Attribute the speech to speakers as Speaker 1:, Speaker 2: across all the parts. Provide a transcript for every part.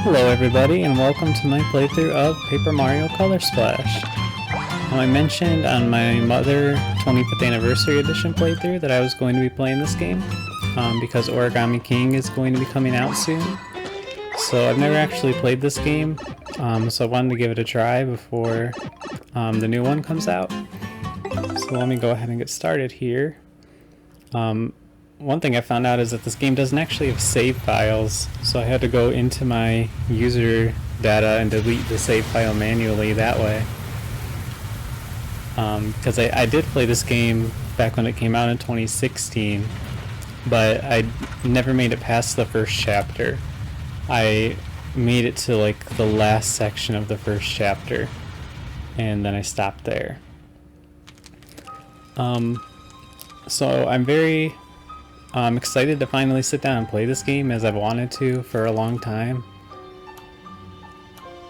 Speaker 1: Hello everybody and welcome to my playthrough of Paper Mario Color Splash. I mentioned on my Mother 25th Anniversary Edition playthrough that I was going to be playing this game because Origami King is going to be coming out soon. So I've never actually played this game, so I wanted to give it a try before the new one comes out. So let me go ahead and get started here. One thing I found out is that this game doesn't actually have save files, so I had to go into my user data and delete the save file manually that way. Because I did play this game back when it came out in 2016, but I never made it past the first chapter. I made it to like the last section of the first chapter, and then I stopped there. So I'm very excited to finally sit down and play this game, as I've wanted to for a long time.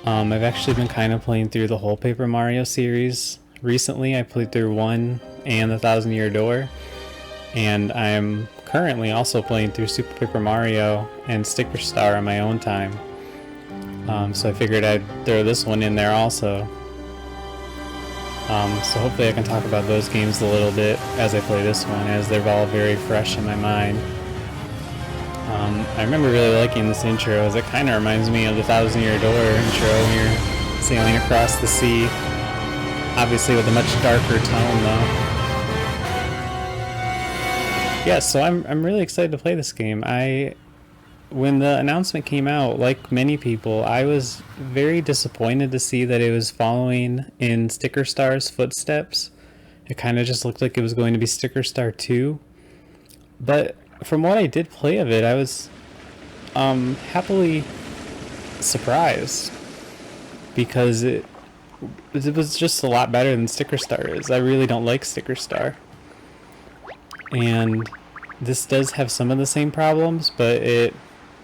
Speaker 1: I've actually been kind of playing through the whole Paper Mario series. Recently I played through 1 and the Thousand Year Door, and I'm currently also playing through Super Paper Mario and Sticker Star on my own time. So I figured I'd throw this one in there also. So hopefully I can talk about those games a little bit as I play this one, as they're all very fresh in my mind. I remember really liking this intro, as it kind of reminds me of the Thousand Year Door intro when you're sailing across the sea. Obviously with a much darker tone though. Yeah, so I'm really excited to play this game. When the announcement came out, like many people, I was very disappointed to see that it was following in Sticker Star's footsteps. It kind of just looked like it was going to be Sticker Star 2. But from what I did play of it, I was happily surprised, because it was just a lot better than Sticker Star is. I really don't like Sticker Star. And this does have some of the same problems, but it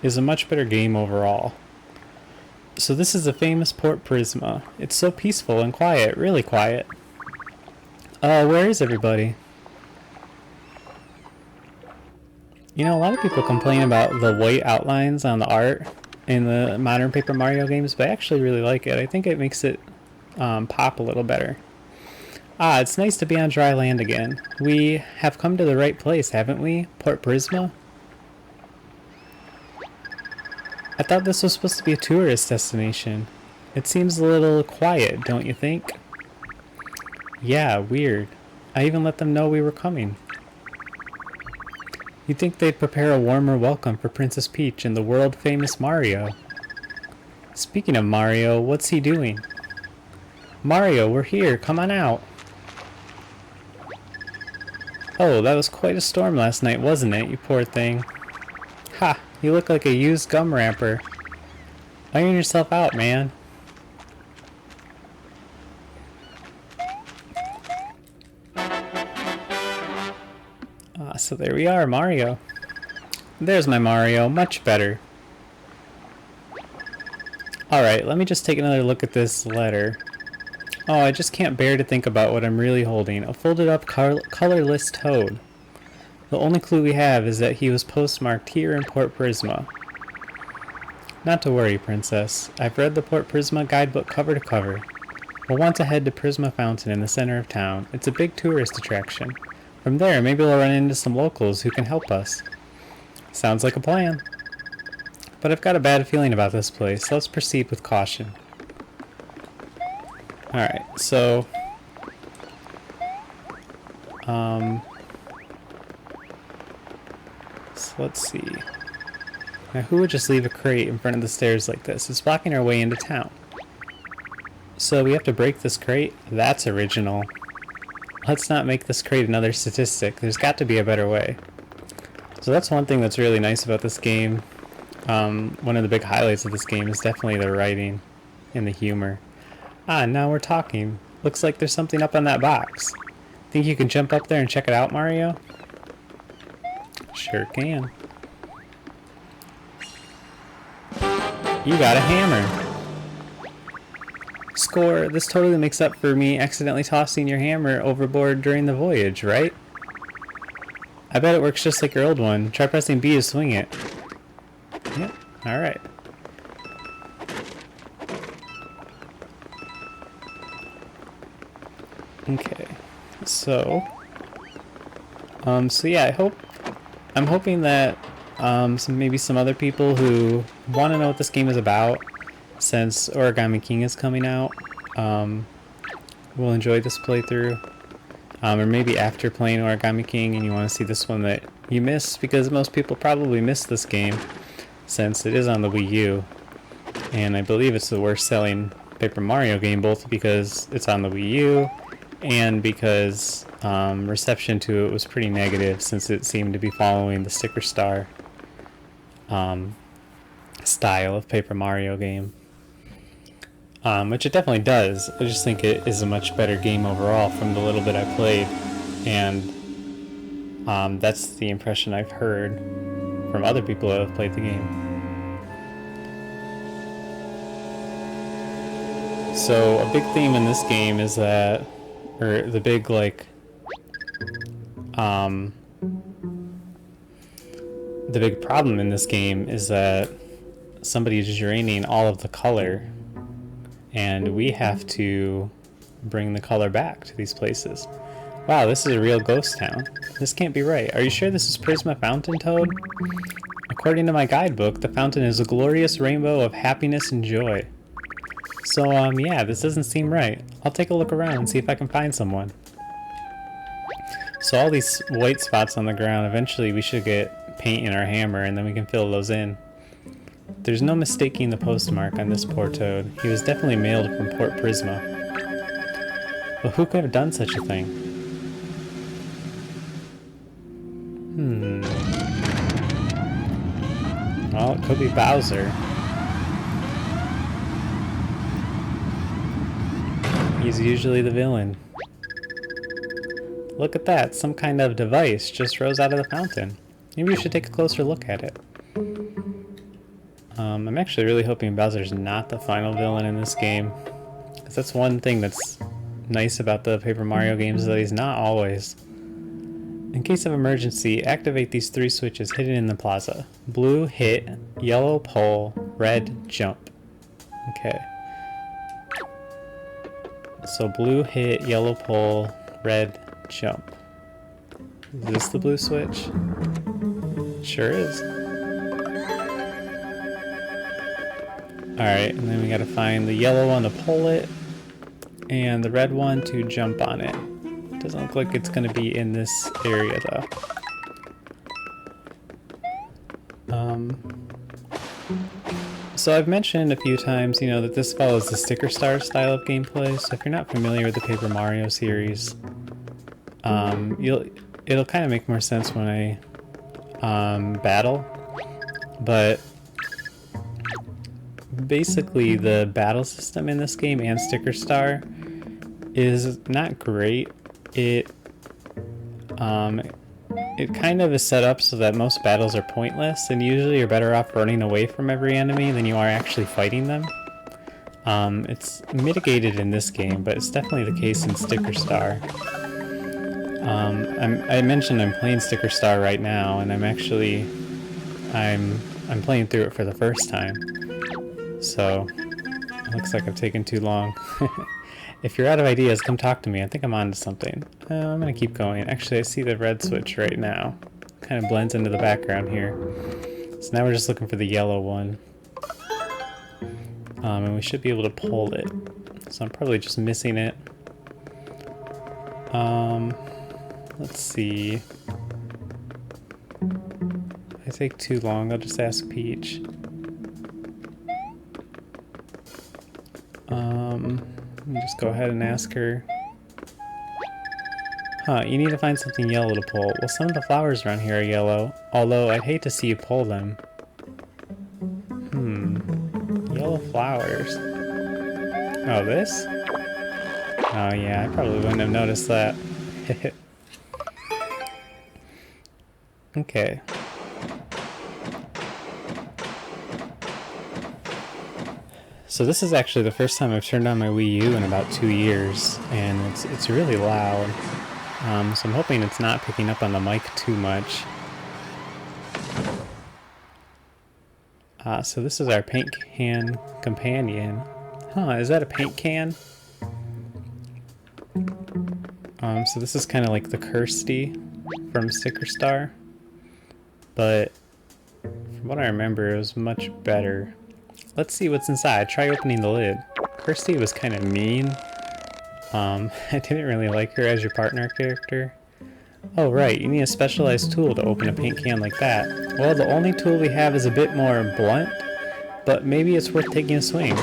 Speaker 1: is a much better game overall. So this is the famous Port Prisma. It's so peaceful and quiet, really quiet. Where is everybody? You know, a lot of people complain about the white outlines on the art in the modern Paper Mario games, but I actually really like it. I think it makes it pop a little better. It's nice to be on dry land again. We have come to the right place, haven't we? Port Prisma? I thought this was supposed to be a tourist destination. It seems a little quiet, don't you think? Yeah, weird. I even let them know we were coming. You'd think they'd prepare a warmer welcome for Princess Peach and the world-famous Mario. Speaking of Mario, what's he doing? Mario, we're here. Come on out. Oh, that was quite a storm last night, wasn't it, you poor thing? Ha! You look like a used gum wrapper. Iron yourself out, man. So there we are, Mario. There's my Mario, much better. Alright, let me just take another look at this letter. Oh, I just can't bear to think about what I'm really holding. A folded up colorless toad. The only clue we have is that he was postmarked here in Port Prisma. Not to worry, Princess. I've read the Port Prisma guidebook cover to cover. We'll want to head to Prisma Fountain in the center of town. It's a big tourist attraction. From there, maybe we'll run into some locals who can help us. Sounds like a plan. But I've got a bad feeling about this place, so let's proceed with caution. Alright, so let's see. Now, who would just leave a crate in front of the stairs like this? It's blocking our way into town. So we have to break this crate? That's original. Let's not make this crate another statistic. There's got to be a better way. So that's one thing that's really nice about this game. One of the big highlights of this game is definitely the writing and the humor. Now we're talking. Looks like there's something up on that box. Think you can jump up there and check it out, Mario? Sure can. You got a hammer. Score, this totally makes up for me accidentally tossing your hammer overboard during the voyage, right? I bet it works just like your old one. Try pressing B to swing it. Yep, alright. Okay, so yeah, I'm hoping that maybe some other people who want to know what this game is about, since Origami King is coming out, will enjoy this playthrough. Or maybe after playing Origami King and you want to see this one that you missed, because most people probably missed this game since it is on the Wii U, and I believe it's the worst selling Paper Mario game, both because it's on the Wii U and because reception to it was pretty negative, since it seemed to be following the sticker star style of Paper Mario game. Which it definitely does. I just think it is a much better game overall from the little bit I played, and that's the impression I've heard from other people that have played the game. So a big theme in this game is that, or the big like, the big problem in this game is that somebody is draining all of the color, and we have to bring the color back to these places. Wow, this is a real ghost town. This can't be right. Are you sure this is Prisma Fountain, Toad? According to my guidebook, the fountain is a glorious rainbow of happiness and joy. So, yeah, this doesn't seem right. I'll take a look around and see if I can find someone. So all these white spots on the ground, eventually we should get paint in our hammer and then we can fill those in. There's no mistaking the postmark on this poor Toad. He was definitely mailed from Port Prisma. But who could have done such a thing? Well, it could be Bowser. He's usually the villain. Look at that, some kind of device just rose out of the fountain. Maybe we should take a closer look at it. I'm actually really hoping Bowser's not the final villain in this game, because that's one thing that's nice about the Paper Mario games, is that he's not always. In case of emergency, activate these 3 switches hidden in the plaza. Blue, hit, yellow, pull, red, jump. Okay. So blue, hit, yellow, pull, red, jump. Is this the blue switch? Sure is. Alright, and then we gotta find the yellow one to pull it, and the red one to jump on it. Doesn't look like it's gonna be in this area though. So I've mentioned a few times, that this follows the sticker star style of gameplay, so if you're not familiar with the Paper Mario series, it'll kind of make more sense when I battle, but basically the battle system in this game and sticker star is not great. It kind of is set up so that most battles are pointless, and usually you're better off running away from every enemy than you are actually fighting them. It's mitigated in this game, but it's definitely the case in sticker star. I mentioned I'm playing sticker star right now, and I'm playing through it for the first time. So, it looks like I've taken too long. If you're out of ideas, come talk to me. I think I'm onto something. I'm gonna keep going. Actually, I see the red switch right now. Kind of blends into the background here. So now we're just looking for the yellow one. And we should be able to pull it. So I'm probably just missing it. Let's see. If I take too long, I'll just ask Peach. Let me just go ahead and ask her. Huh, you need to find something yellow to pull. Well, some of the flowers around here are yellow, although I'd hate to see you pull them. Yellow flowers. Oh, this? Oh yeah, I probably wouldn't have noticed that. Okay. So this is actually the first time I've turned on my Wii U in about 2 years, and it's really loud. So I'm hoping it's not picking up on the mic too much. So this is our paint can companion. Huh, is that a paint can? So this is kind of like the Kirsty from Sticker Star, but from what I remember, it was much better. Let's see what's inside. Try opening the lid. Kirsty was kind of mean. I didn't really like her as your partner character. Oh right, you need a specialized tool to open a paint can like that. Well, the only tool we have is a bit more blunt, but maybe it's worth taking a swing.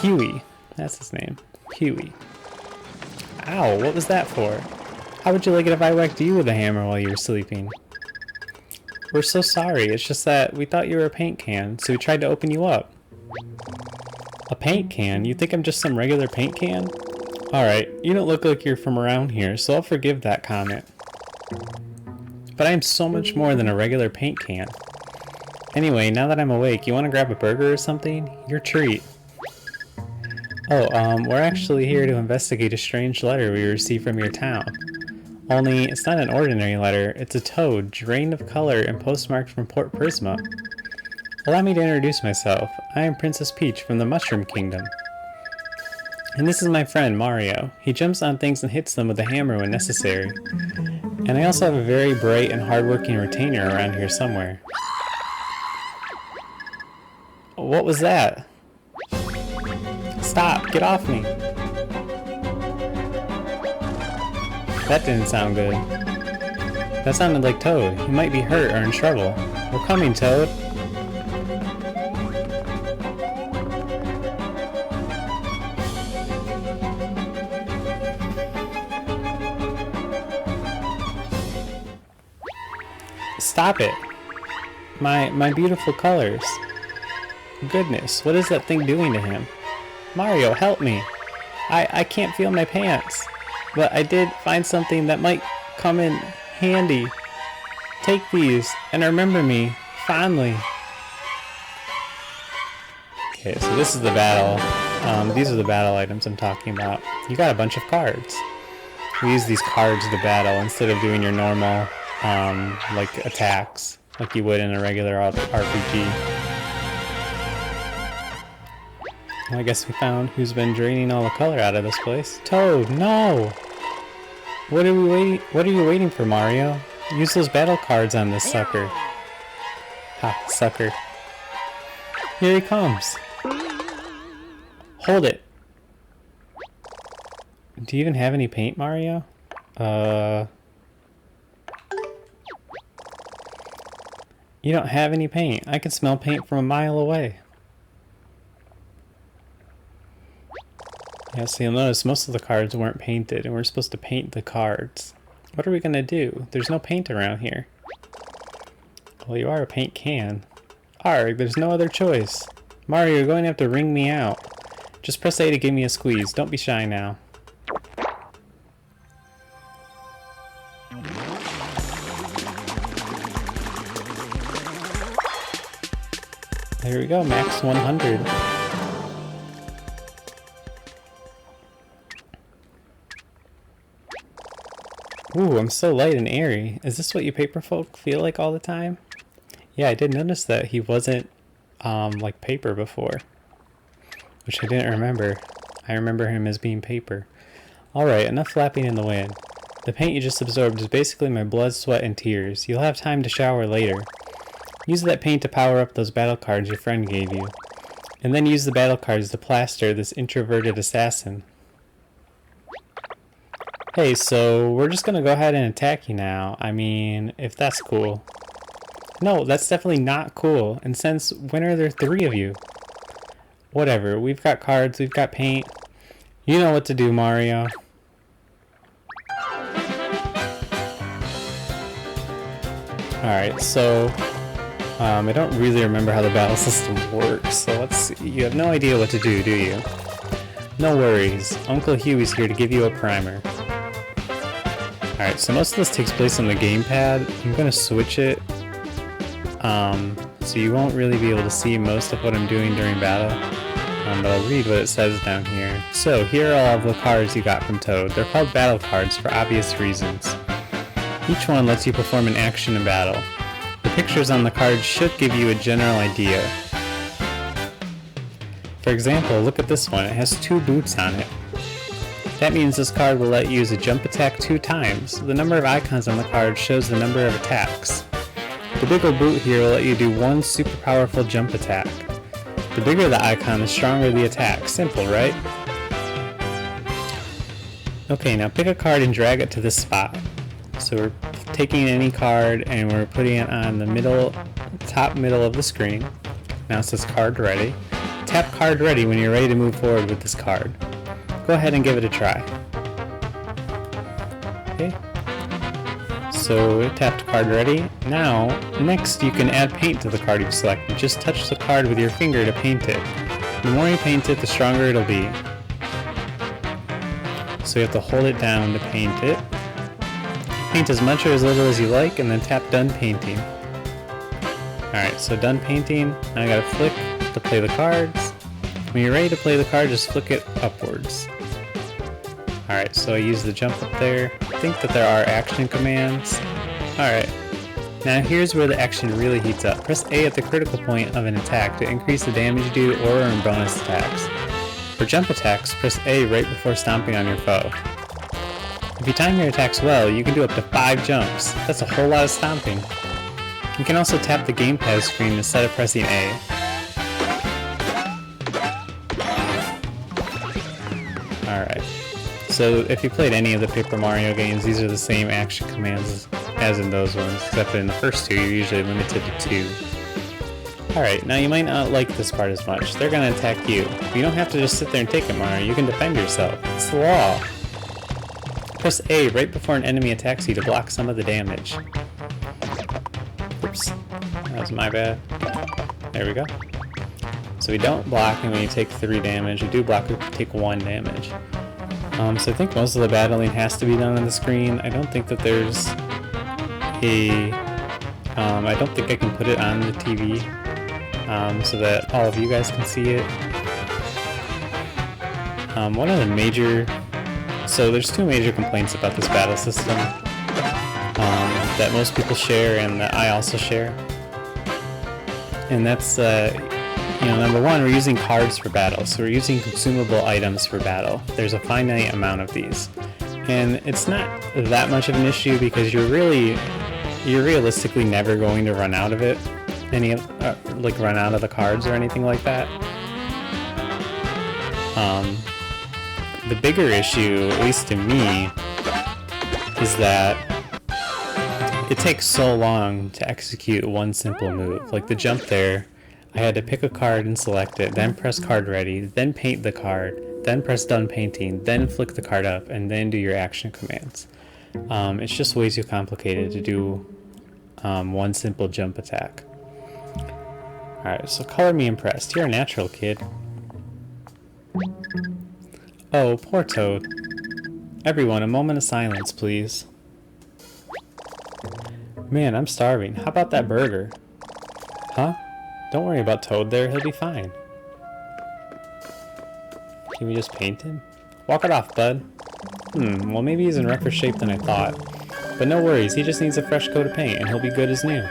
Speaker 1: Huey, that's his name. Huey. Ow, what was that for? How would you like it if I whacked you with a hammer while you were sleeping? We're so sorry, it's just that we thought you were a paint can, so we tried to open you up. A paint can? You think I'm just some regular paint can? Alright, you don't look like you're from around here, so I'll forgive that comment. But I am so much more than a regular paint can. Anyway, now that I'm awake, you want to grab a burger or something? Your treat. Oh, we're actually here to investigate a strange letter we received from your town. Only, it's not an ordinary letter, it's a toad, drained of color and postmarked from Port Prisma. Allow me to introduce myself. I am Princess Peach from the Mushroom Kingdom. And this is my friend, Mario. He jumps on things and hits them with a hammer when necessary. And I also have a very bright and hardworking retainer around here somewhere. What was that? Stop! Get off me! That didn't sound good. That sounded like Toad. He might be hurt or in trouble. We're coming, Toad! Stop it! My beautiful colors. Goodness, what is that thing doing to him? Mario, help me! I can't feel my pants. But I did find something that might come in handy. Take these and remember me fondly. Okay, so this is the battle. These are the battle items I'm talking about. You got a bunch of cards. We use these cards to battle instead of doing your normal like attacks like you would in a regular RPG. Well, I guess we found who's been draining all the color out of this place. Toad, no! What are you waiting for, Mario? Use those battle cards on this sucker. Ha, sucker. Here he comes. Hold it. Do you even have any paint, Mario? You don't have any paint. I can smell paint from a mile away. Yeah, so you'll notice most of the cards weren't painted, and we're supposed to paint the cards. What are we gonna do? There's no paint around here. Well, you are a paint can. Arg, there's no other choice. Mario, you're going to have to wring me out. Just press A to give me a squeeze. Don't be shy now. There we go, max 100. Ooh, I'm so light and airy. Is this what you paper folk feel like all the time? Yeah, I did notice that he wasn't, like paper before. Which I didn't remember. I remember him as being paper. Alright, enough flapping in the wind. The paint you just absorbed is basically my blood, sweat, and tears. You'll have time to shower later. Use that paint to power up those battle cards your friend gave you. And then use the battle cards to plaster this introverted assassin. Hey, so we're just gonna go ahead and attack you now. I mean, if that's cool. No, that's definitely not cool. And since when are there 3 of you? Whatever, we've got cards, we've got paint. You know what to do, Mario. Alright, so I don't really remember how the battle system works, so let's see. You have no idea what to do you? No worries. Uncle Huey's here to give you a primer. Alright, so most of this takes place on the gamepad. I'm going to switch it, so you won't really be able to see most of what I'm doing during battle, but I'll read what it says down here. So, here are all of the cards you got from Toad. They're called battle cards for obvious reasons. Each one lets you perform an action in battle. The pictures on the cards should give you a general idea. For example, look at this one. It has 2 boots on it. That means this card will let you use a jump attack 2 times. The number of icons on the card shows the number of attacks. The bigger boot here will let you do 1 super powerful jump attack. The bigger the icon, the stronger the attack. Simple, right? Okay, now pick a card and drag it to this spot. So we're taking any card and we're putting it on the top middle of the screen. Now it says card ready. Tap card ready when you're ready to move forward with this card. Go ahead and give it a try. Okay. So it tapped card ready. Now, next you can add paint to the card you've selected. Just touch the card with your finger to paint it. The more you paint it, the stronger it'll be. So you have to hold it down to paint it. Paint as much or as little as you like, and then tap done painting. Alright, so done painting. Now I gotta flick to play the cards. When you're ready to play the card, just flick it upwards. Alright, so I use the jump up there. I think that there are action commands. Alright, now here's where the action really heats up. Press A at the critical point of an attack to increase the damage due or earn bonus attacks. For jump attacks, press A right before stomping on your foe. If you time your attacks well, you can do up to 5 jumps. That's a whole lot of stomping. You can also tap the gamepad screen instead of pressing A. Alright, so if you played any of the Paper Mario games, these are the same action commands as in those ones, except in the first 2 you're usually limited to 2. Alright, now you might not like this part as much. They're gonna attack you. You don't have to just sit there and take it, Mario. You can defend yourself. It's the law. Press A right before an enemy attacks you to block some of the damage. Oops, that was my bad. There we go. So we don't block and when you take 3 damage. We do block and take 1 damage. So I think most of the battling has to be done on the screen. I don't think that there's a... I don't think I can put it on the TV so that all of you guys can see it. One of the major... So there's 2 major complaints about this battle system that most people share and that I also share. And that's, number 1, we're using cards for battle. So we're using consumable items for battle. There's a finite amount of these. And it's not that much of an issue because you're realistically never going to run out of it. Run out of the cards or anything like that. The bigger issue, at least to me, is that it takes so long to execute one simple move. Like the jump there, I had to pick a card and select it, then press card ready, then paint the card, then press done painting, then flick the card up, and then do your action commands. It's just way too complicated to do one simple jump attack. Alright, so color me impressed. You're a natural, kid. Oh, poor Toad. Everyone, a moment of silence, please. Man, I'm starving. How about that burger? Huh? Don't worry about Toad there, he'll be fine. Can we just paint him? Walk it off, bud. Well maybe he's in rougher shape than I thought. But no worries, he just needs a fresh coat of paint and he'll be good as new.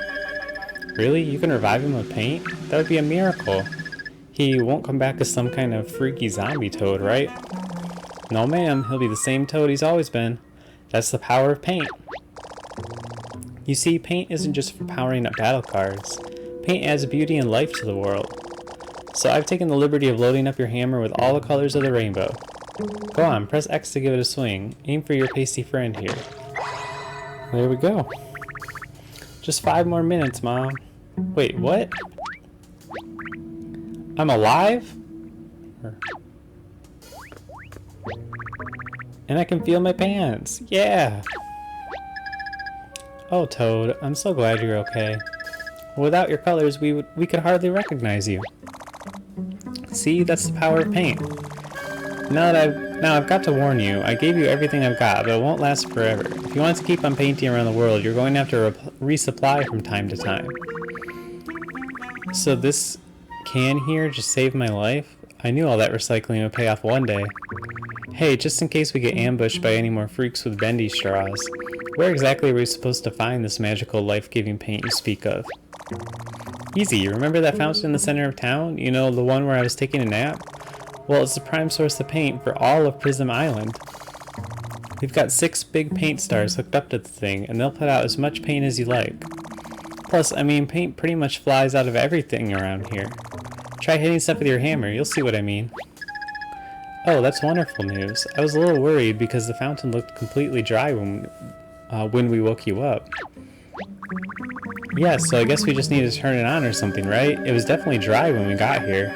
Speaker 1: Really? You can revive him with paint? That would be a miracle. He won't come back as some kind of freaky zombie Toad, right? No ma'am, he'll be the same Toad he's always been. That's the power of paint. You see, paint isn't just for powering up battle cards. Paint adds beauty and life to the world. So I've taken the liberty of loading up your hammer with all the colors of the rainbow. Go on, press X to give it a swing. Aim for your pasty friend here. There we go. Just 5 more minutes, Mom. Wait, what? I'm alive? And I can feel my pants. Yeah! Oh, Toad, I'm so glad you're okay. Without your colors, we could hardly recognize you. See, that's the power of paint. Now I've got to warn you, I gave you everything I've got, but it won't last forever. If you want to keep on painting around the world, you're going to have to resupply from time to time. So this can here just saved my life? I knew all that recycling would pay off one day. Hey, just in case we get ambushed by any more freaks with bendy straws, where exactly are we supposed to find this magical life-giving paint you speak of? Easy, remember that fountain in the center of town? You know, the one where I was taking a nap? Well, it's the prime source of paint for all of Prism Island. We've got 6 big paint stars hooked up to the thing, and they'll put out as much paint as you like. Plus, I mean, paint pretty much flies out of everything around here. Try hitting stuff with your hammer, you'll see what I mean. Oh, that's wonderful news. I was a little worried because the fountain looked completely dry when we woke you up. Yeah, so I guess we just need to turn it on or something, right? It was definitely dry when we got here.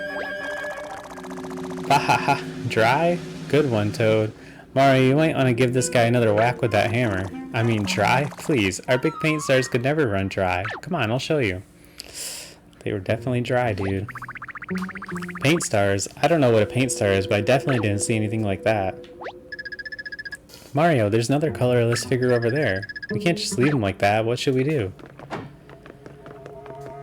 Speaker 1: Ha ha ha, dry? Good one, Toad. Mario, you might want to give this guy another whack with that hammer. I mean, dry? Please, our big paint stars could never run dry. Come on, I'll show you. They were definitely dry, dude. Paint stars? I don't know what a paint star is, but I definitely didn't see anything like that. Mario, there's another colorless figure over there. We can't just leave him like that. What should we do?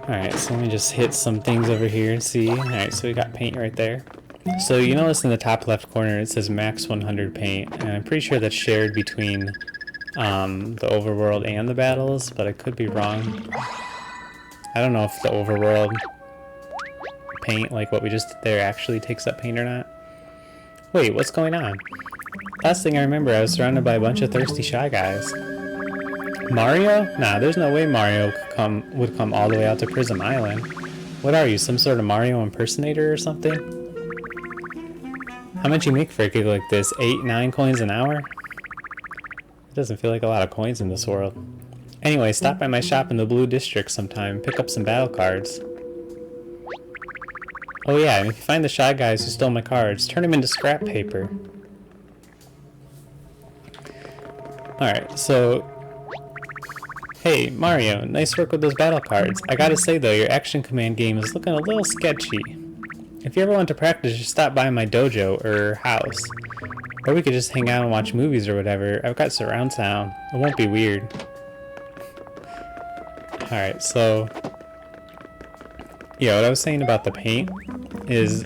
Speaker 1: Alright, so let me just hit some things over here and see. Alright, so we got paint right there. So you notice in the top left corner it says max 100 paint, and I'm pretty sure that's shared between the overworld and the battles, but I could be wrong. I don't know if the overworld paint, like what we just did there, actually takes up paint or not. Wait, what's going on? Last thing I remember, I was surrounded by a bunch of thirsty Shy Guys. Mario? Nah, there's no way Mario would come all the way out to Prism Island. What are you, some sort of Mario impersonator or something? How much you make for a gig like this? 8, 9 coins an hour? It doesn't feel like a lot of coins in this world. Anyway, stop by my shop in the Blue District sometime and pick up some battle cards. Oh yeah, and if you find the Shy Guys who stole my cards, turn them into scrap paper. Alright, so... Hey, Mario, nice work with those battle cards. I gotta say though, your action command game is looking a little sketchy. If you ever want to practice, just stop by my dojo, or house. Or we could just hang out and watch movies or whatever. I've got surround sound. It won't be weird. Alright, so... yeah, what I was saying about the paint is...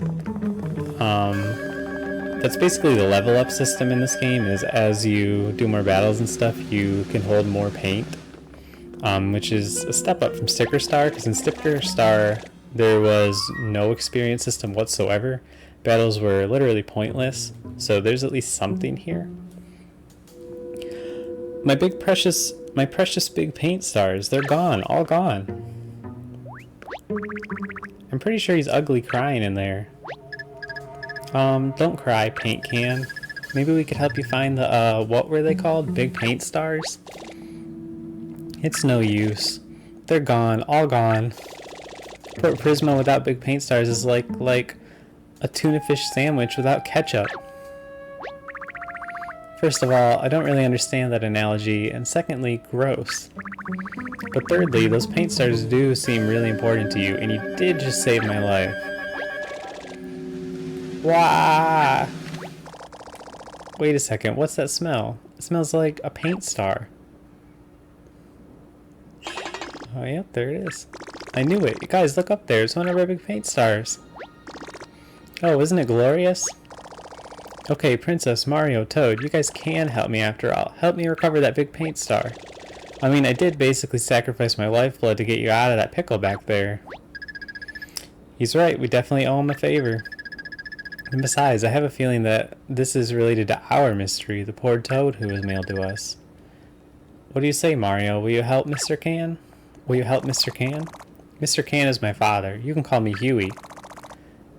Speaker 1: that's basically the level up system in this game, is as you do more battles and stuff, you can hold more paint. Which is a step up from Sticker Star, because in Sticker Star... there was no experience system whatsoever. Battles were literally pointless, so there's at least something here. My precious big paint stars, they're gone, all gone. I'm pretty sure he's ugly crying in there. Don't cry, paint can. Maybe we could help you find the, what were they called? Big paint stars? It's no use. They're gone, all gone. Port Prisma without big paint stars is like a tuna fish sandwich without ketchup. First of all, I don't really understand that analogy, and secondly, gross. But thirdly, those paint stars do seem really important to you, and you did just save my life. Wah! Wait a second, what's that smell? It smells like a paint star. Oh yep, there it is. I knew it. You guys, look up there. It's one of our big paint stars. Oh, isn't it glorious? Okay, Princess, Mario, Toad, you guys can help me after all. Help me recover that big paint star. I mean, I did basically sacrifice my lifeblood to get you out of that pickle back there. He's right. We definitely owe him a favor. And besides, I have a feeling that this is related to our mystery, the poor Toad who was mailed to us. What do you say, Mario? Will you help Mr. Can? Will you help Mr. Can? Mr. Can is my father. You can call me Huey.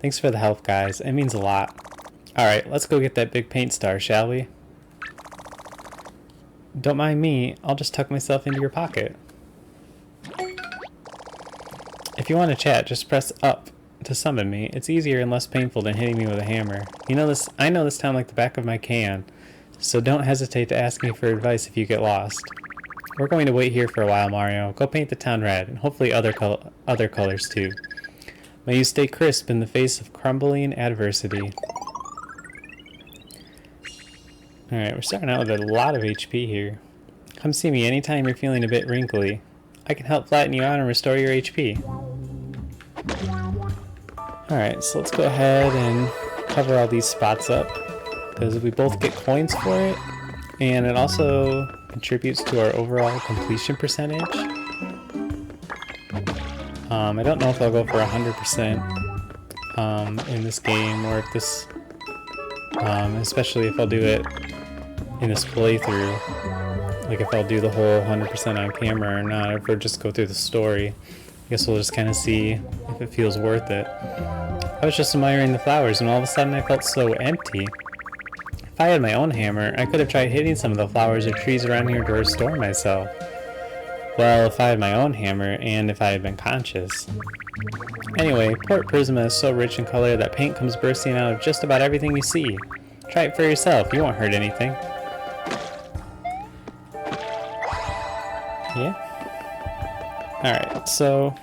Speaker 1: Thanks for the help, guys. It means a lot. Alright, let's go get that big paint star, shall we? Don't mind me. I'll just tuck myself into your pocket. If you want to chat, just press up to summon me. It's easier and less painful than hitting me with a hammer. You know this. I know this town like the back of my can, so don't hesitate to ask me for advice if you get lost. We're going to wait here for a while, Mario. Go paint the town red, and hopefully other colors too. May you stay crisp in the face of crumbling adversity. Alright, we're starting out with a lot of HP here. Come see me anytime you're feeling a bit wrinkly. I can help flatten you out and restore your HP. Alright, so let's go ahead and cover all these spots up, because we both get coins for it, and it also contributes to our overall completion percentage. I don't know if I'll go for 100% in this game, or if this, especially if I'll do it in this playthrough. Like if I'll do the whole 100% on camera or not, or if we'll just go through the story. I guess we'll just kind of see if it feels worth it. I was just admiring the flowers and all of a sudden I felt so empty. If I had my own hammer, I could have tried hitting some of the flowers or trees around here to restore myself. Well, if I had my own hammer, and if I had been conscious. Anyway, Port Prisma is so rich in color that paint comes bursting out of just about everything you see. Try it for yourself, you won't hurt anything. Yeah? Alright, so...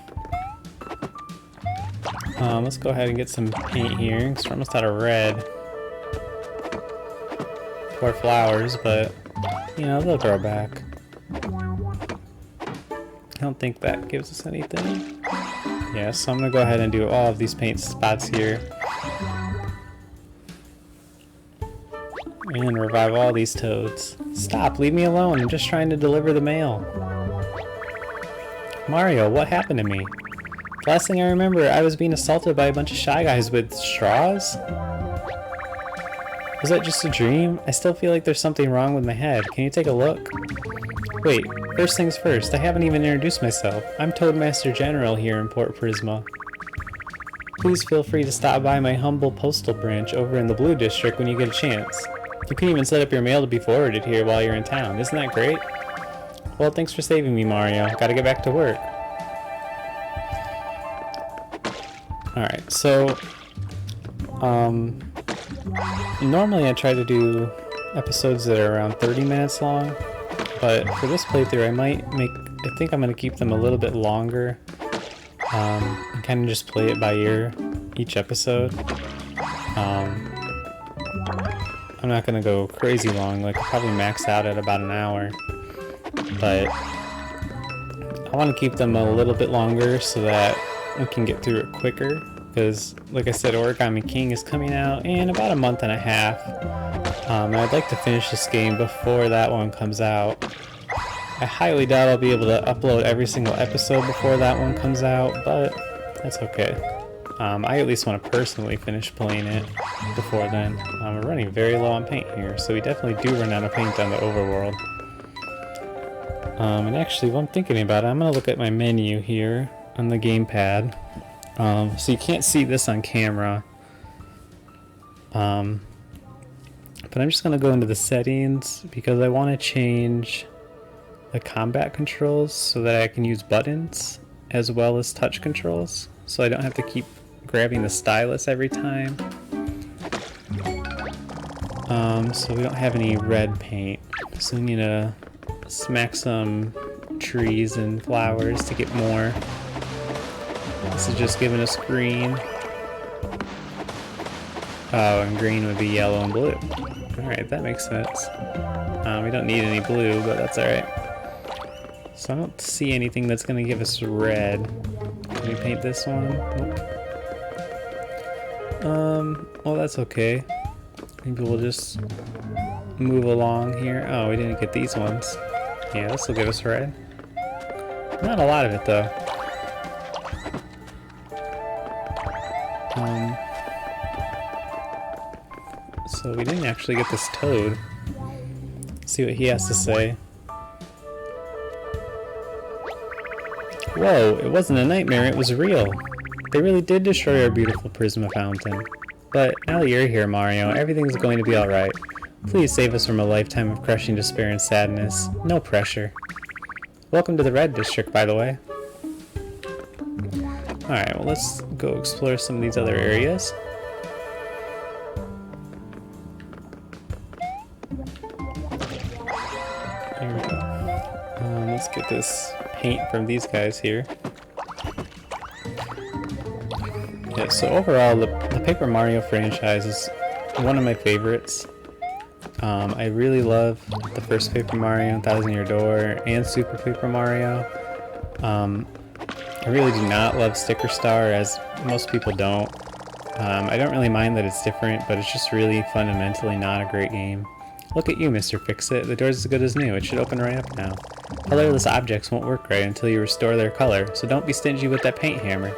Speaker 1: let's go ahead and get some paint here, because we're almost out of red. Poor flowers, but, you know, they'll grow back. I don't think that gives us anything. Yeah, so I'm gonna go ahead and do all of these paint spots here. And revive all these toads. Stop, leave me alone, I'm just trying to deliver the mail. Mario, what happened to me? The last thing I remember, I was being assaulted by a bunch of shy guys with straws? Was that just a dream? I still feel like there's something wrong with my head. Can you take a look? Wait, first things first, I haven't even introduced myself. I'm Toadmaster General here in Port Prisma. Please feel free to stop by my humble postal branch over in the Blue District when you get a chance. You can even set up your mail to be forwarded here while you're in town. Isn't that great? Well, thanks for saving me, Mario. Gotta get back to work. Alright, so... normally I try to do episodes that are around 30 minutes long. But for this playthrough, I think I'm going to keep them a little bit longer, and kind of just play it by ear, each episode. I'm not going to go crazy long, like I'll probably max out at about an hour, but I want to keep them a little bit longer so that we can get through it quicker, because like I said, Origami King is coming out in about a month and a half. And I'd like to finish this game before that one comes out. I highly doubt I'll be able to upload every single episode before that one comes out, but that's okay. I at least want to personally finish playing it before then. We're running very low on paint here, so we definitely do run out of paint on the overworld. And actually, while I'm thinking about it, I'm going to look at my menu here on the gamepad. So you can't see this on camera. But I'm just going to go into the settings because I want to change the combat controls so that I can use buttons as well as touch controls, so I don't have to keep grabbing the stylus every time. So we don't have any red paint, so we need to smack some trees and flowers to get more. This is just giving us green. Oh, and green would be yellow and blue. Alright, that makes sense. We don't need any blue, but that's alright. So I don't see anything that's going to give us red. Can we paint this one? Nope. Well, that's okay. Maybe we'll just move along here. Oh, we didn't get these ones. Yeah, this will give us red. Not a lot of it, though. So we didn't actually get this toad. Let's see what he has to say. Whoa, it wasn't a nightmare, it was real. They really did destroy our beautiful Prisma fountain. But now that you're here, Mario, everything's going to be alright. Please save us from a lifetime of crushing despair and sadness. No pressure. Welcome to the Red District, by the way. Alright, well let's go explore some of these other areas. Here we go. Let's get this paint from these guys here. Yeah, so overall, the Paper Mario franchise is one of my favorites. I really love the first Paper Mario, Thousand Year Door, and Super Paper Mario. I really do not love Sticker Star, as most people don't. I don't really mind that it's different, but it's just really fundamentally not a great game. Look at you, Mr. Fix-It. The door's as good as new. It should open right up now. Colorless objects won't work right until you restore their color, so don't be stingy with that paint hammer.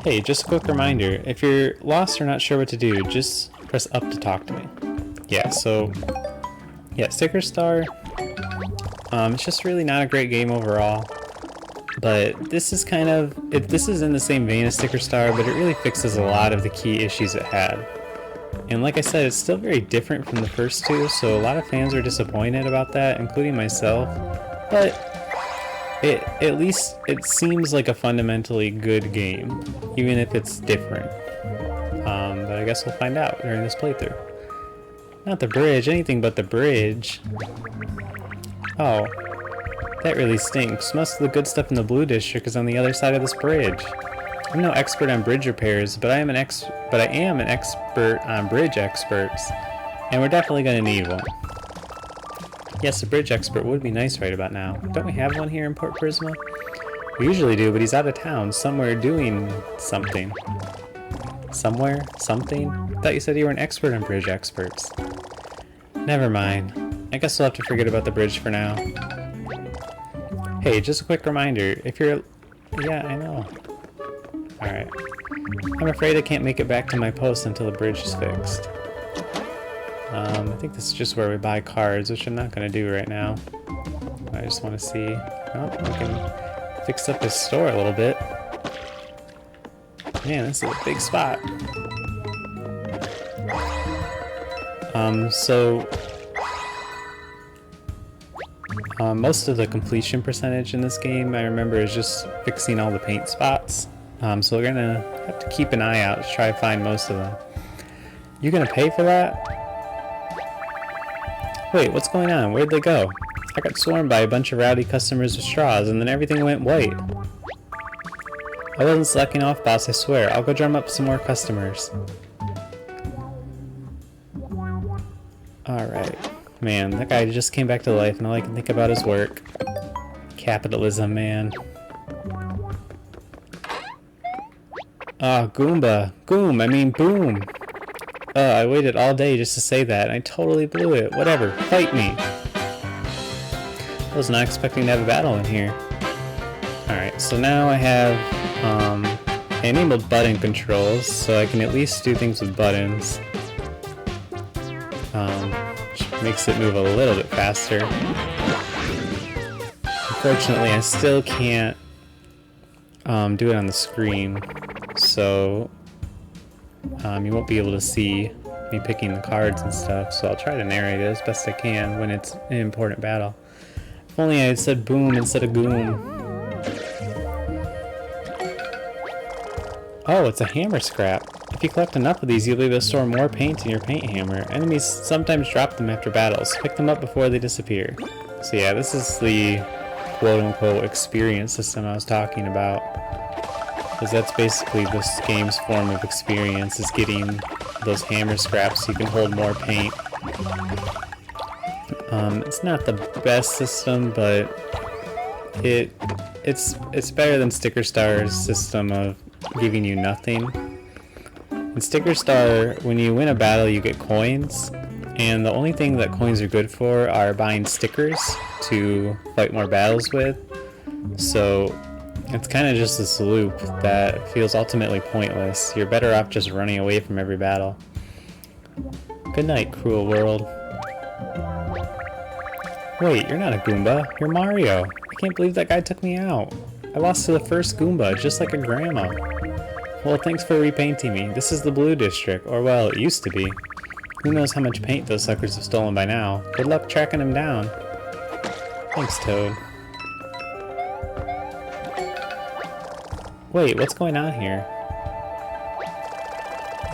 Speaker 1: Hey, just a quick reminder. If you're lost or not sure what to do, just press up to talk to me. yeah, so yeah, Sticker Star. It's just really not a great game overall. But this is kind of this is in the same vein as Sticker Star, but it really fixes a lot of the key issues it had. And like I said, it's still very different from the first two, so a lot of fans are disappointed about that, including myself. But at least it seems like a fundamentally good game, even if it's different. But I guess we'll find out during this playthrough. Not the bridge, anything but the bridge. Oh, that really stinks. Most of the good stuff in the blue district is on the other side of this bridge. I'm no expert on bridge repairs, but I am an expert on bridge experts, and we're definitely going to need one. Yes, a bridge expert would be nice right about now. Don't we have one here in Port Prisma? We usually do, but he's out of town, somewhere doing something. Somewhere? Something? I thought you said you were an expert on bridge experts. Never mind. I guess we'll have to forget about the bridge for now. Hey, just a quick reminder, if you're... Yeah, I know. Alright. I'm afraid I can't make it back to my post until the bridge is fixed. I think this is just where we buy cards, which I'm not going to do right now. I just want to see... Oh, we can fix up this store a little bit. Man, this is a big spot. Most of the completion percentage in this game, I remember, is just fixing all the paint spots. So we're gonna have to keep an eye out to try to find most of them. You gonna pay for that? Wait, what's going on? Where'd they go? I got swarmed by a bunch of rowdy customers with straws, and then everything went white. I wasn't slacking off, boss, I swear. I'll go drum up some more customers. Alright. Man, that guy just came back to life, and all I can think about is work. Capitalism, man. Ah, Goomba. Goom, I mean boom. I waited all day just to say that, and I totally blew it. Whatever, fight me. I was not expecting to have a battle in here. Alright, so now I have enabled button controls, so I can at least do things with buttons. Which makes it move a little bit faster. Unfortunately, I still can't do it on the screen, so you won't be able to see me picking the cards and stuff, so I'll try to narrate it as best I can when it's an important battle. If only I had said boom instead of goom. Oh, it's a hammer scrap. If you collect enough of these, you'll be able to store more paint in your paint hammer. Enemies sometimes drop them after battles. Pick them up before they disappear. So yeah, this is the quote-unquote experience system I was talking about. Because that's basically this game's form of experience, is getting those hammer scraps so you can hold more paint. It's not the best system, but it's better than Sticker Star's system of giving you nothing. In Sticker Star, when you win a battle, you get coins, and the only thing that coins are good for are buying stickers to fight more battles with. So it's kind of just this loop that feels ultimately pointless. You're better off just running away from every battle. Good night, cruel world. Wait, you're not a Goomba. You're Mario. I can't believe that guy took me out. I lost to the first Goomba, just like a grandma. Well, thanks for repainting me. This is the Blue District, or well, it used to be. Who knows how much paint those suckers have stolen by now. Good luck tracking them down. Thanks, Toad. Wait, what's going on here?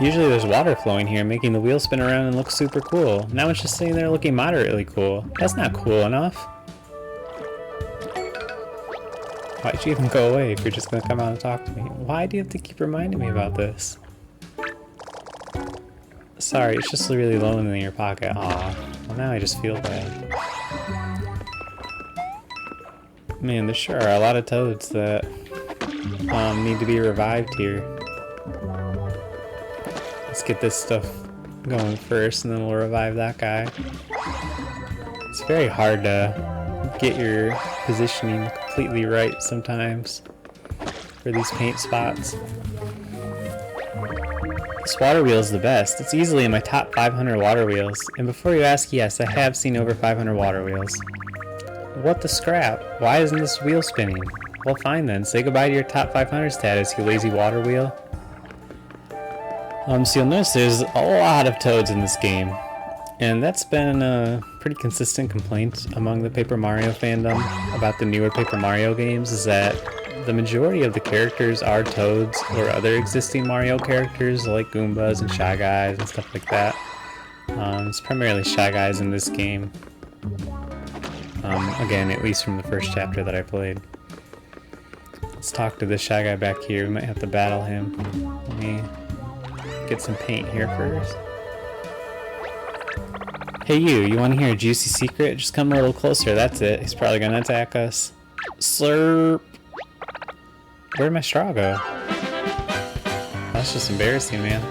Speaker 1: Usually there's water flowing here, making the wheel spin around and look super cool. Now it's just sitting there looking moderately cool. That's not cool enough. Why'd you even go away if you're just gonna come out and talk to me? Why do you have to keep reminding me about this? Sorry, it's just really lonely in your pocket. Aw. Well, now I just feel bad. Man, there sure are a lot of toads that need to be revived here. Let's get this stuff going first, and then we'll revive that guy. It's very hard to get your positioning completely right sometimes for these paint spots. This water wheel is the best. It's easily in my top 500 water wheels. And before you ask, yes, I have seen over 500 water wheels. What the scrap? Why isn't this wheel spinning? Well, fine then. Say goodbye to your top 500 status, you lazy water wheel. So you'll notice there's a lot of toads in this game. And that's been a pretty consistent complaint among the Paper Mario fandom about the newer Paper Mario games, is that the majority of the characters are toads or other existing Mario characters like Goombas and Shy Guys and stuff like that. It's primarily Shy Guys in this game. Again, at least from the first chapter that I played. Let's talk to this Shy Guy back here. We might have to battle him. Let me get some paint here first. Hey you want to hear a juicy secret? Just come a little closer, that's it. He's probably gonna attack us. Slurp! Where'd my straw go? That's just embarrassing, man.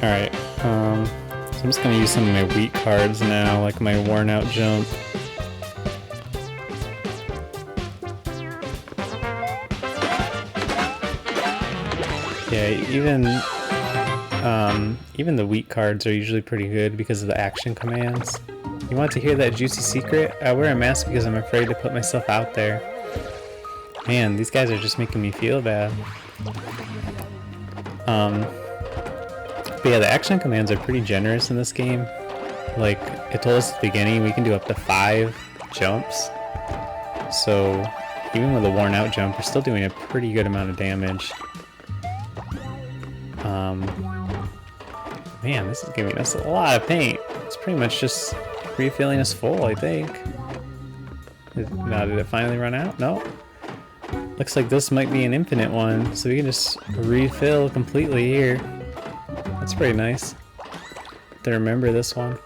Speaker 1: Alright, so I'm just gonna use some of my weak cards now, like my worn out jump. Yeah, even the weak cards are usually pretty good because of the action commands. You want to hear that juicy secret? I wear a mask because I'm afraid to put myself out there. Man, these guys are just making me feel bad. But yeah, the action commands are pretty generous in this game. Like, it told us at the beginning we can do up to 5 jumps. So, even with a worn out jump, we're still doing a pretty good amount of damage. Man, this is giving us a lot of paint. It's pretty much just refilling us full, I think. Now, did it finally run out? No. Looks like this might be an infinite one, so we can just refill completely here. That's pretty nice to remember this one.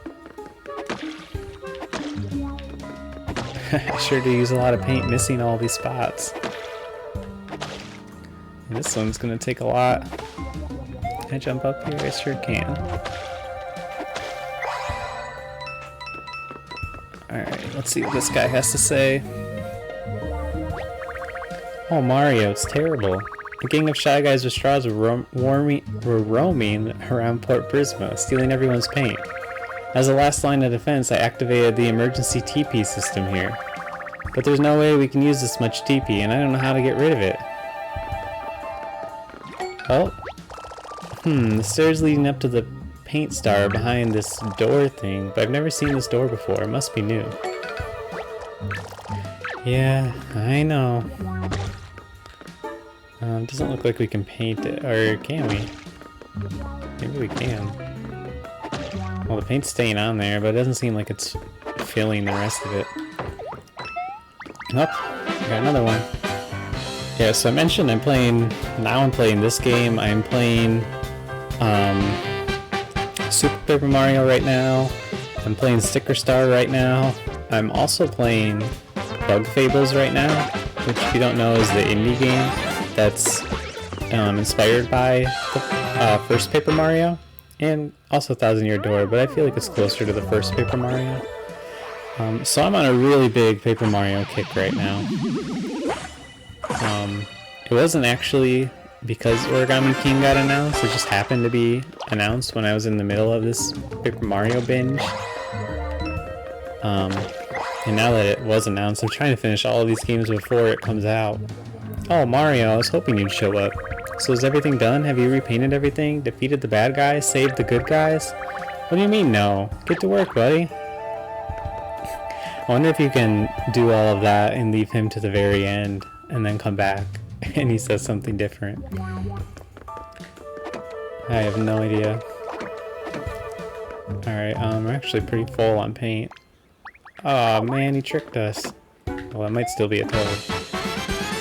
Speaker 1: I sure do use a lot of paint missing all these spots. And this one's gonna take a lot. Can I jump up here? I sure can. Alright, let's see what this guy has to say. Oh, Mario, it's terrible. A gang of Shy Guys with straws were roaming around Port Prisma, stealing everyone's paint. As a last line of defense, I activated the emergency TP system here. But there's no way we can use this much TP, and I don't know how to get rid of it. Oh. The stairs leading up to the paint star behind this door thing, but I've never seen this door before. It must be new. Yeah, I know. Doesn't look like we can paint it, or can we? Maybe we can. Well, the paint's staying on there, but it doesn't seem like it's filling the rest of it. Nope, I got another one. Yeah, so I mentioned I'm playing this game. I'm playing Super Paper Mario right now. I'm playing Sticker Star right now. I'm also playing Bug Fables right now, which if you don't know is the indie game that's inspired by the first Paper Mario, and also Thousand Year Door, but I feel like it's closer to the first Paper Mario. So I'm on a really big Paper Mario kick right now. It wasn't actually because Origami King got announced, it just happened to be announced when I was in the middle of this Paper Mario binge. And now that it was announced, I'm trying to finish all of these games before it comes out. Oh, Mario, I was hoping you'd show up. So is everything done? Have you repainted everything? Defeated the bad guys? Saved the good guys? What do you mean, no? Get to work, buddy. I wonder if you can do all of that and leave him to the very end and then come back and he says something different. I have no idea. Alright, we're actually pretty full on paint. Oh man, he tricked us. Well, it might still be a toad.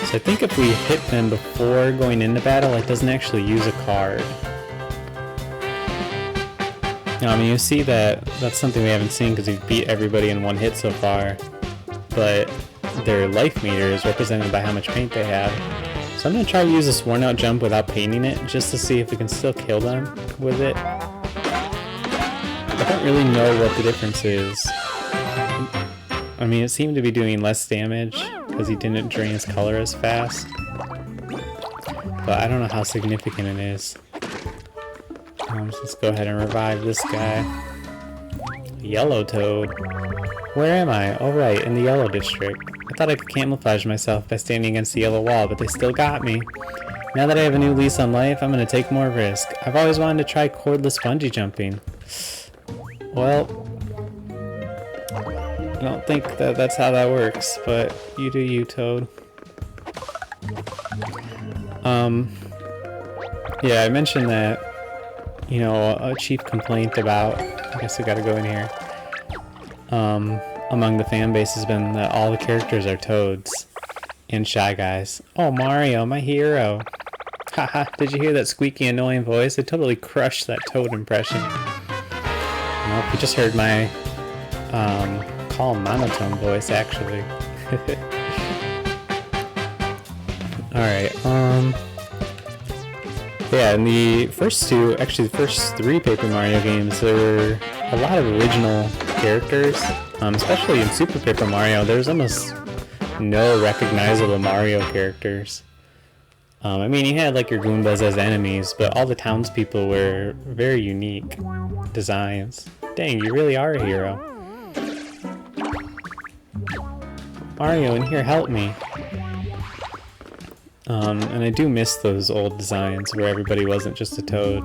Speaker 1: So I think if we hit them before going into battle, it doesn't actually use a card. Now, I mean, you see that's something we haven't seen because we've beat everybody in one hit so far. But their life meter is represented by how much paint they have. So I'm going to try to use this worn out jump without painting it, just to see if we can still kill them with it. I don't really know what the difference is. I mean, it seemed to be doing less damage because he didn't drain his color as fast. But I don't know how significant it is. So let's go ahead and revive this guy. Yellow Toad. Where am I? Oh right, in the yellow district. I thought I could camouflage myself by standing against the yellow wall, but they still got me. Now that I have a new lease on life, I'm gonna take more risk. I've always wanted to try cordless bungee jumping. Well, I don't think that's how that works, but you do you, Toad. Yeah, I mentioned that, you know, a chief complaint about, I guess we gotta go in here, among the fan base has been that all the characters are Toads and Shy Guys. Oh, Mario, my hero. Haha, did you hear that squeaky annoying voice? It totally crushed that Toad impression. Nope, you just heard my, calm monotone voice, actually. Alright, yeah, in the first two, actually the first three Paper Mario games, there were a lot of original characters, especially in Super Paper Mario. There's almost no recognizable Mario characters. I mean, you had like your Goombas as enemies, but all the townspeople were very unique designs. Dang, you really are a hero. Mario, in here, help me. And I do miss those old designs where everybody wasn't just a Toad.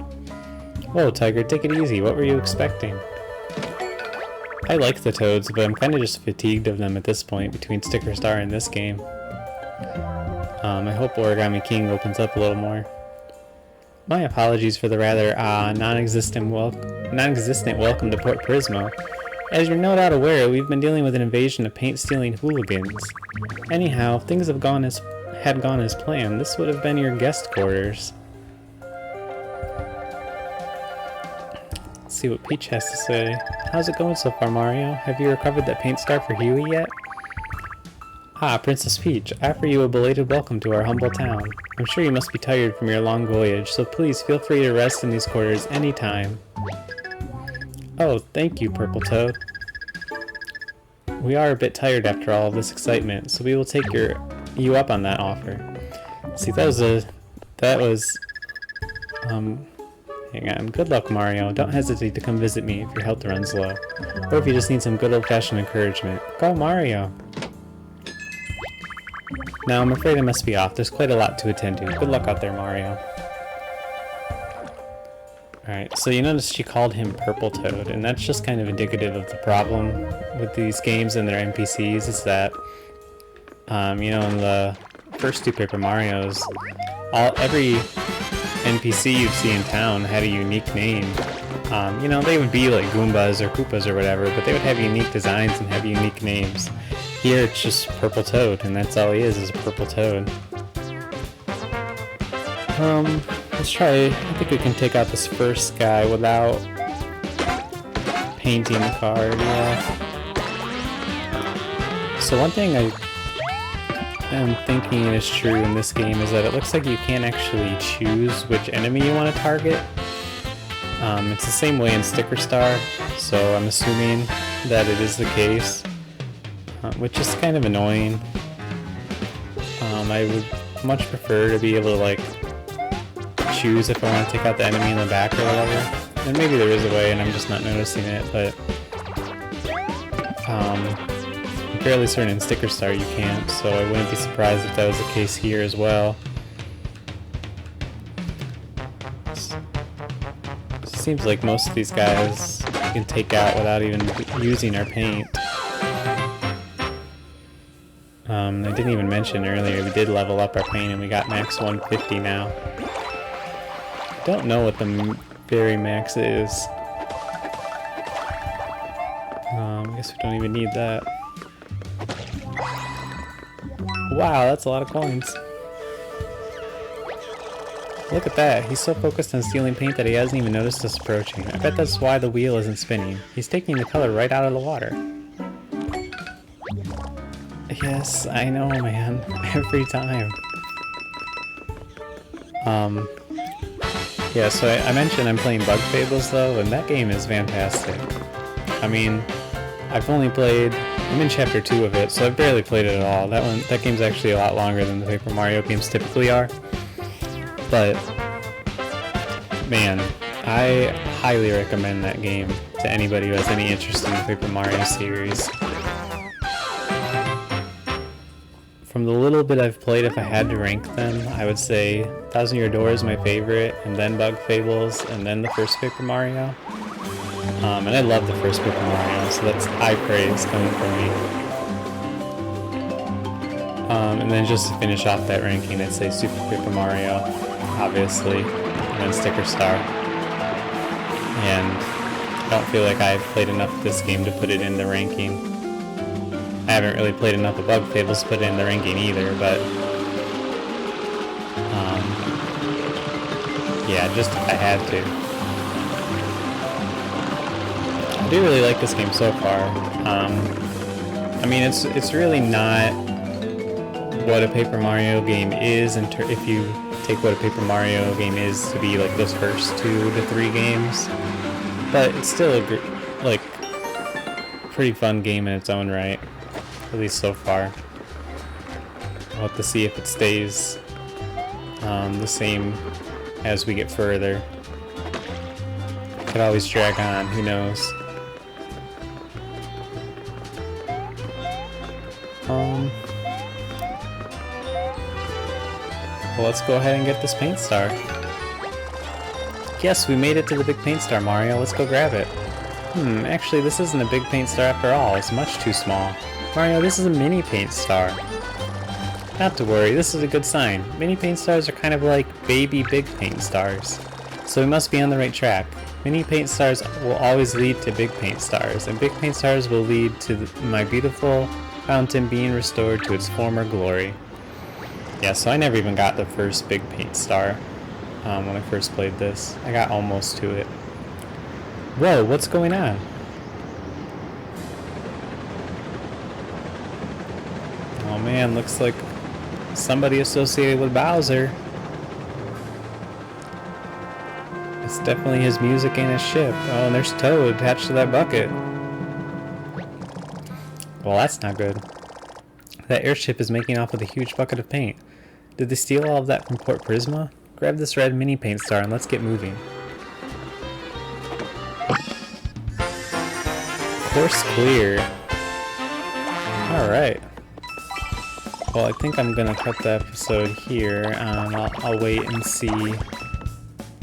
Speaker 1: Whoa, Tiger, take it easy. What were you expecting? I like the Toads, but I'm kind of just fatigued of them at this point between Sticker Star and this game. I hope Origami King opens up a little more. My apologies for the rather non-existent welcome to Port Prismo. As you're no doubt aware, we've been dealing with an invasion of paint-stealing hooligans. Anyhow, if things had gone as planned, this would have been your guest quarters. Let's see what Peach has to say. How's it going so far, Mario? Have you recovered that paint star for Huey yet? Ah, Princess Peach, I offer you a belated welcome to our humble town. I'm sure you must be tired from your long voyage, so please feel free to rest in these quarters anytime. Oh, thank you, Purple Toad. We are a bit tired after all of this excitement, so we will take you up on that offer. See, that was hang on. Good luck, Mario. Don't hesitate to come visit me if your health runs low, or if you just need some good old-fashioned encouragement. Go, Mario! Now, I'm afraid I must be off. There's quite a lot to attend to. Good luck out there, Mario. Alright, so you notice she called him Purple Toad, and that's just kind of indicative of the problem with these games and their NPCs, is that, you know, in the first two Paper Marios, every NPC you'd see in town had a unique name. You know, they would be like Goombas or Koopas or whatever, but they would have unique designs and have unique names. Here it's just Purple Toad, and that's all he is a Purple Toad. Let's try, I think we can take out this first guy without painting the card, yeah. So one thing I am thinking is true in this game is that it looks like you can't actually choose which enemy you want to target. It's the same way in Sticker Star, so I'm assuming that it is the case, which is kind of annoying. I would much prefer to be able to like choose if I want to take out the enemy in the back or whatever. And maybe there is a way and I'm just not noticing it, but I'm fairly certain in Sticker Star you can't, so I wouldn't be surprised if that was the case here as well. It seems like most of these guys you can take out without even using our paint. I didn't even mention earlier, we did level up our paint and we got max 150 now. Don't know what the very max is. I guess we don't even need that. Wow, that's a lot of coins. Look at that, he's so focused on stealing paint that he hasn't even noticed us approaching. I bet that's why the wheel isn't spinning. He's taking the color right out of the water. Yes, I know, man. Every time. Yeah, so I mentioned I'm playing Bug Fables though, and that game is fantastic. I mean, I'm in chapter 2 of it, so I've barely played it at all. That game's actually a lot longer than the Paper Mario games typically are. But, man, I highly recommend that game to anybody who has any interest in the Paper Mario series. From the little bit I've played, if I had to rank them, I would say Thousand Year Door is my favorite, and then Bug Fables, and then the first Paper Mario. And I love the first Paper Mario, so that's high praise coming from me. And then just to finish off that ranking, I'd say Super Paper Mario, obviously, and then Sticker Star. And I don't feel like I've played enough of this game to put it in the ranking. I haven't really played enough of Bug Fables to put it in the ranking either, but yeah, just if I had to. I do really like this game so far. I mean, it's really not what a Paper Mario game is, if you take what a Paper Mario game is to be like those first 2 to 3 games, but it's still a pretty fun game in its own right. At least so far. We'll have to see if it stays the same as we get further. Could always drag on, who knows. Well, let's go ahead and get this paint star. Yes, we made it to the big paint star, Mario. Let's go grab it. Actually, this isn't a big paint star after all. It's much too small. Mario, this is a mini paint star. Not to worry, this is a good sign. Mini paint stars are kind of like baby big paint stars. So we must be on the right track. Mini paint stars will always lead to big paint stars, and big paint stars will lead to my beautiful fountain being restored to its former glory. Yeah, so I never even got the first big paint star when I first played this. I got almost to it. Whoa, what's going on? Oh man, looks like somebody associated with Bowser. It's definitely his music and his ship. Oh, and there's Toad attached to that bucket. Well, that's not good. That airship is making off with a huge bucket of paint. Did they steal all of that from Port Prisma? Grab this red mini paint star and let's get moving. Course clear. Alright. Well, I think I'm gonna cut the episode here. I'll wait and see.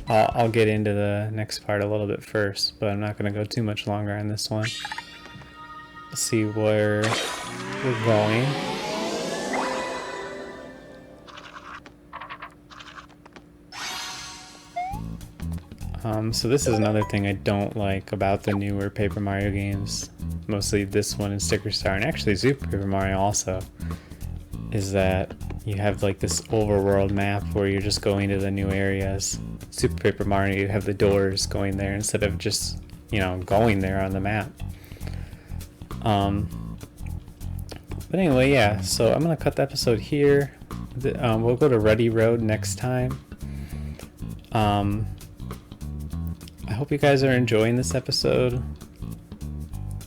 Speaker 1: I'll get into the next part a little bit first, but I'm not gonna go too much longer on this one. Let's see where we're going. So this is another thing I don't like about the newer Paper Mario games, mostly this one and Sticker Star, and actually Super Paper Mario also, is that you have like this overworld map where you're just going to the new areas. Super Paper Mario, you have the doors going there instead of just, you know, going there on the map. But anyway, yeah, so I'm gonna cut the episode here. We'll go to Ruddy Road next time. I hope you guys are enjoying this episode.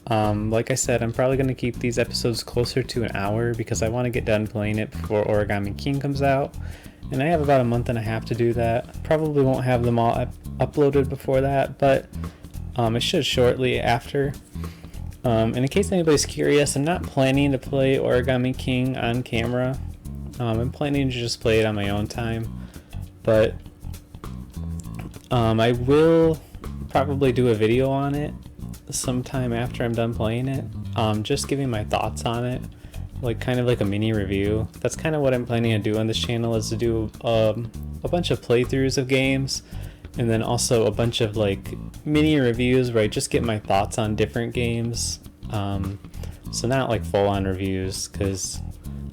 Speaker 1: Like I said, I'm probably going to keep these episodes closer to an hour because I want to get done playing it before Origami King comes out. And I have about a month and a half to do that. Probably won't have them all uploaded before that, but it should shortly after. And in case anybody's curious, I'm not planning to play Origami King on camera. I'm planning to just play it on my own time. But I will probably do a video on it sometime after I'm done playing it, just giving my thoughts on it, like kind of like a mini review. That's kind of what I'm planning to do on this channel, is to do a bunch of playthroughs of games, and then also a bunch of like mini reviews where I just get my thoughts on different games. So not like full-on reviews, because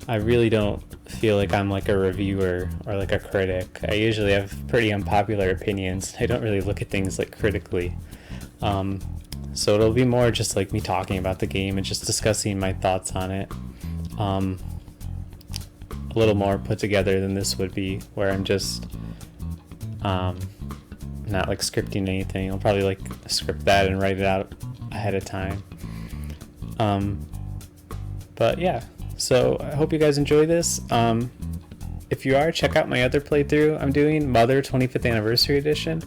Speaker 1: I really don't feel like I'm like a reviewer or like a critic. I usually have pretty unpopular opinions. I don't really look at things like critically. So it'll be more just like me talking about the game and just discussing my thoughts on it. A little more put together than this would be, where I'm just not like scripting anything. I'll probably like script that and write it out ahead of time. But yeah. So I hope you guys enjoy this. if you are, check out my other playthrough I'm doing, Mother 25th Anniversary Edition.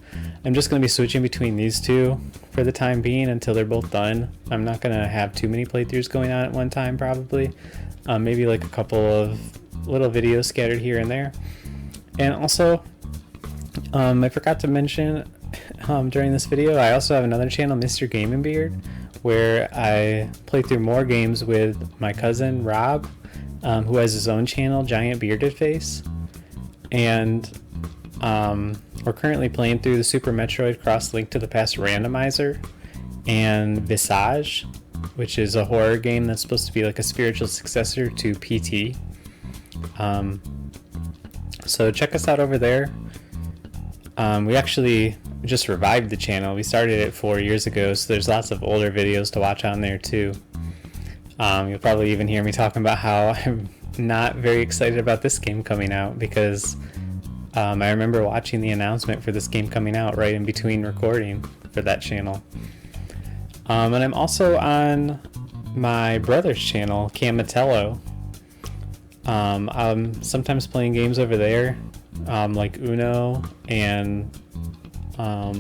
Speaker 1: I'm just going to be switching between these two for the time being until they're both done. I'm not going to have too many playthroughs going on at one time, probably. Maybe like a couple of little videos scattered here and there. And also, I forgot to mention during this video, I also have another channel, Mr. Gaming Beard, where I play through more games with my cousin Rob, who has his own channel, Giant Bearded Face. And we're currently playing through the Super Metroid Cross Link to the Past randomizer and Visage, which is a horror game that's supposed to be like a spiritual successor to PT. So check us out over there. We actually just revived the channel. We started it 4 years ago, so there's lots of older videos to watch on there too. You'll probably even hear me talking about how I'm not very excited about this game coming out, because I remember watching the announcement for this game coming out right in between recording for that channel. And I'm also on my brother's channel, Camatello. I'm sometimes playing games over there, like Uno, and I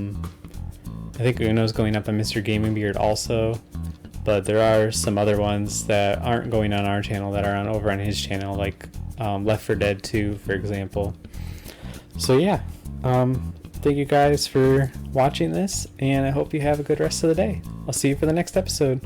Speaker 1: think Uno's going up on Mr. Gaming Beard also, but there are some other ones that aren't going on our channel that are over on his channel, like Left 4 Dead 2, for example. So yeah, thank you guys for watching this, and I hope you have a good rest of the day. I'll see you for the next episode.